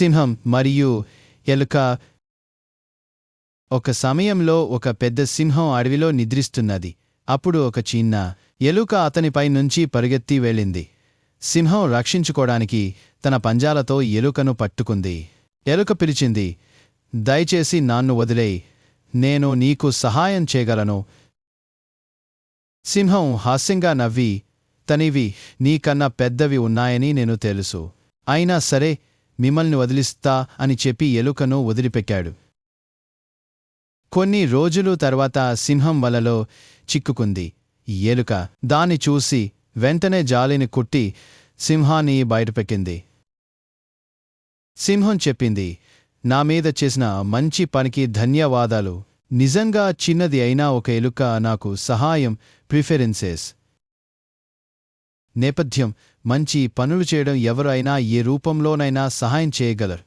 సింహం మరియు ఎలుక. ఒక సమయంలో ఒక పెద్ద సింహం అడవిలో నిద్రిస్తున్నది. అప్పుడు ఒక చిన్న ఎలుక అతనిపై నుంచి పరుగెత్తి వెళ్ళింది. సింహం రక్షించుకోడానికి తన పంజాలతో ఎలుకను పట్టుకుంది. ఎలుక పిలిచింది, దయచేసి నన్ను వదిలేయ్, నేను నీకు సహాయం చేయగలను. సింహం హాస్యంగా నవ్వి, తనివి నీకన్నా పెద్దవి ఉన్నాయని నేను తెలుసు, అయినా సరే మిమ్మల్ని వదిలిస్తా అని చెప్పి ఎలుకను వదిలిపెట్టాడు. కొన్ని రోజులు తర్వాత సింహం వలలో చిక్కుకుంది. ఎలుక దాన్ని చూసి వెంటనే జాలిని కుట్టి సింహాన్ని బయటపెట్టింది. సింహం చెప్పింది, నా మీద చేసిన మంచి పనికి ధన్యవాదాలు. నిజంగా చిన్నది అయినా ఒక ఎలుక నాకు సహాయం ప్రిఫరెన్సెస్. నేపథ్యం: మంచి పనులు చేయడం ఎవరు అయినా ఏ రూపంలోనైనా సహాయం చేయగలరు.